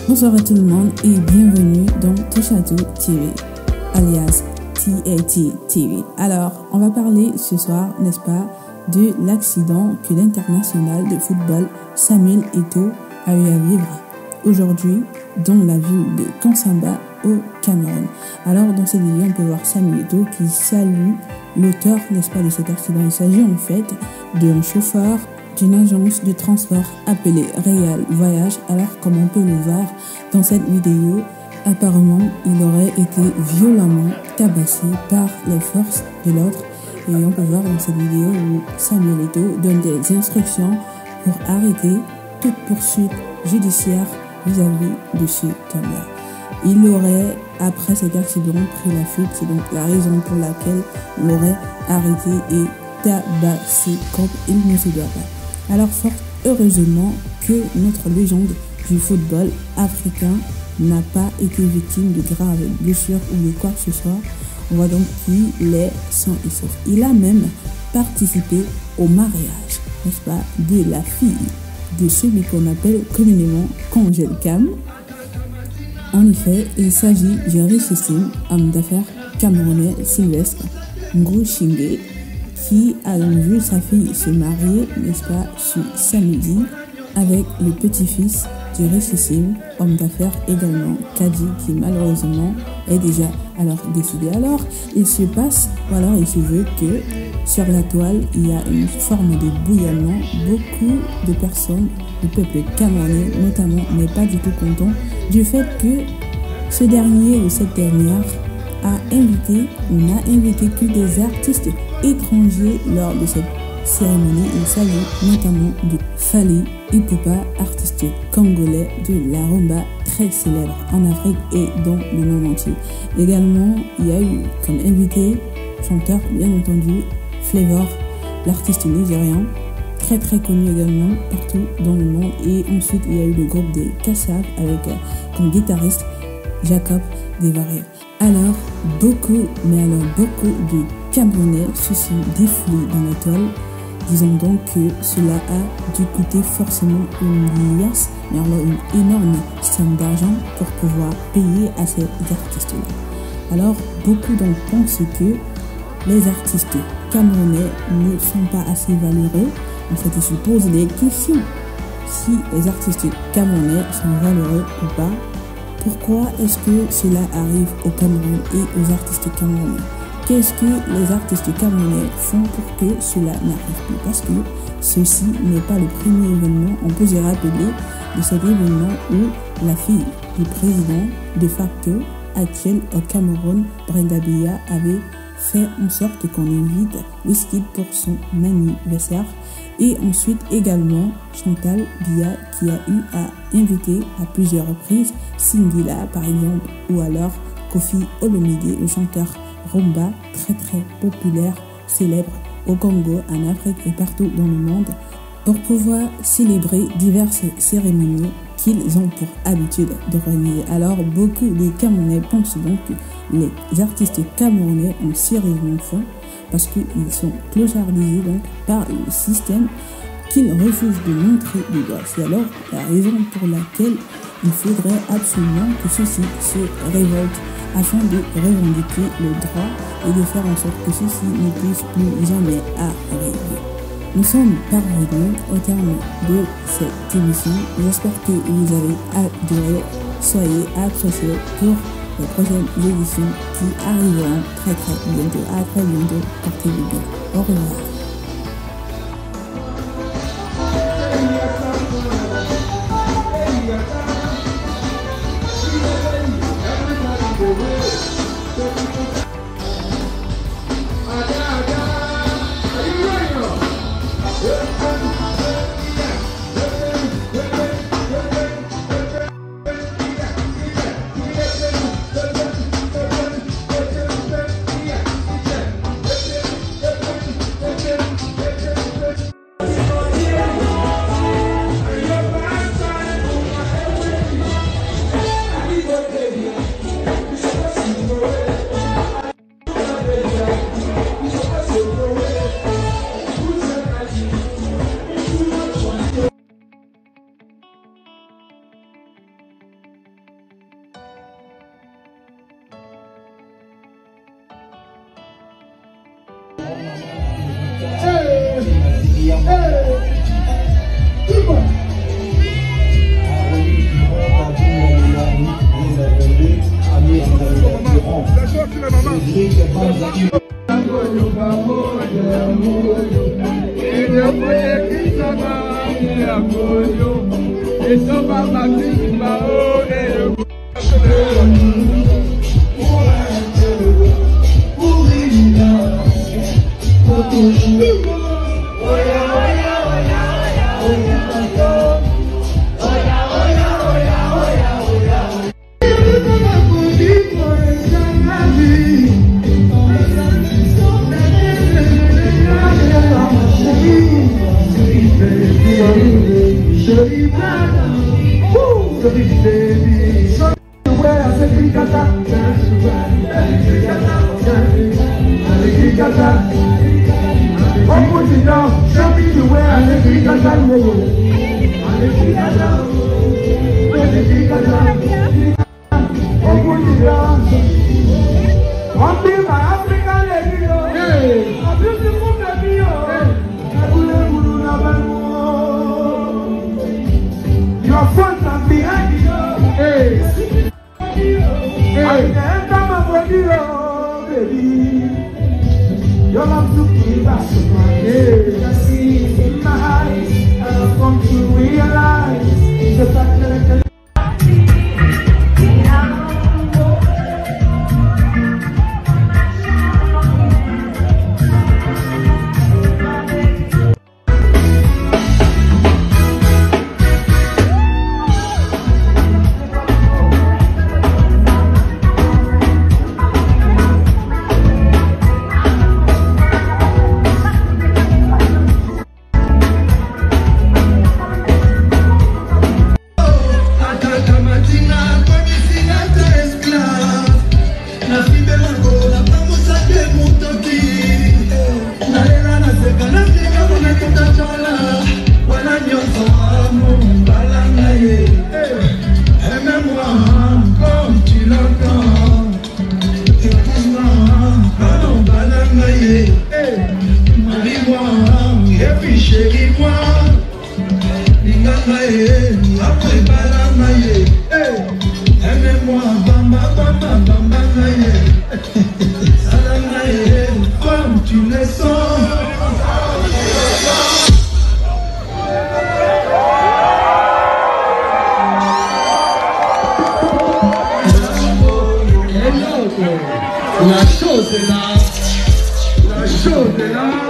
Bonsoir à tout le monde et bienvenue dans Touche à Tout TV, alias TAT TV. Alors, on va parler ce soir, n'est-ce pas, de l'accident que l'international de football Samuel Eto'o a eu à vivre aujourd'hui dans la ville de Kansamba au Cameroun. Alors, dans cette vidéo, on peut voir Samuel Eto'o qui salue l'auteur, n'est-ce pas, de cet accident. Il s'agit en fait d'un chauffeur d'une agence de transport appelée Real Voyage. Alors, comme on peut le voir dans cette vidéo, apparemment, il aurait été violemment tabassé par les forces de l'ordre. Et on peut voir dans cette vidéo où Samuel Eto'o donne des instructions pour arrêter toute poursuite judiciaire vis-à-vis de ce homme-là. Il aurait, après cet accident, pris la fuite. C'est donc la raison pour laquelle on l'aurait arrêté et tabassé comme il ne se doit pas. Alors, fort heureusement que notre légende du football africain n'a pas été victime de graves blessures ou de quoi que ce soit. On voit donc qu'il est sain et sauf. Il a même participé au mariage, n'est-ce pas, de la fille de celui qu'on appelle communément Kongel Kam. En effet, il s'agit du richissime homme d'affaires camerounais Sylvestre Ngouchingue, qui a donc vu sa fille se marier, n'est-ce pas, ce samedi, avec le petit-fils du richissime homme d'affaires également, Kadi, qui malheureusement est déjà alors décédé. Alors, il se passe, ou alors il se veut que sur la toile, il y a une forme de bouillonnement. Beaucoup de personnes, du peuple camerounais notamment, n'est pas du tout content du fait que ce dernier ou cette dernière a invité ou n'a invité que des artistes étrangers lors de cette cérémonie. Il s'agit notamment de Fally Ipupa, artiste congolais de la rumba très célèbre en Afrique et dans le monde entier. Également, il y a eu comme invité chanteur, bien entendu, Flavor, l'artiste nigérian, très connu également partout dans le monde. Et ensuite, il y a eu le groupe des Kassav avec comme guitariste Jacob Desvarieux. Alors, beaucoup de Camerounais se sont défoulés dans la toile. Disons donc que cela a dû coûter forcément une liasse, mais alors une énorme somme d'argent pour pouvoir payer à ces artistes-là. Alors, beaucoup donc pensent que les artistes camerounais ne sont pas assez valeureux. En fait, ils se posent des questions. Si les artistes camerounais sont valeureux ou pas, pourquoi est-ce que cela arrive au Cameroun et aux artistes camerounais? Qu'est-ce que les artistes camerounais font pour que cela n'arrive plus? Parce que ceci n'est pas le premier événement. On peut se rappeler de cet événement où la fille du président de facto actuel au Cameroun, Brenda Biya, avait fait en sorte qu'on invite Wizkid pour son anniversaire. Et ensuite également Chantal Biya qui a eu à inviter à plusieurs reprises Singila par exemple, ou alors Kofi Olomide, le chanteur rumba très populaire, célèbre au Congo, en Afrique et partout dans le monde, pour pouvoir célébrer diverses cérémonies qu'ils ont pour habitude d'organiser. Alors beaucoup de Camerounais pensent donc que les artistes camerounais ont sérieusement faim parce qu'ils sont clochardisés donc par le système qu'ils refusent de montrer du doigt. C'est alors la raison pour laquelle il faudrait absolument que ceux-ci se révoltent afin de revendiquer le droit et de faire en sorte que ceci ne puisse plus jamais arriver. Nous sommes parvenus au terme de cette émission. J'espère que vous avez adoré. Soyez accrochés pour les prochaines éditions qui arriveront très bientôt. À très bientôt. Portez-vous bien. Au revoir. La chose est là. La chose est là.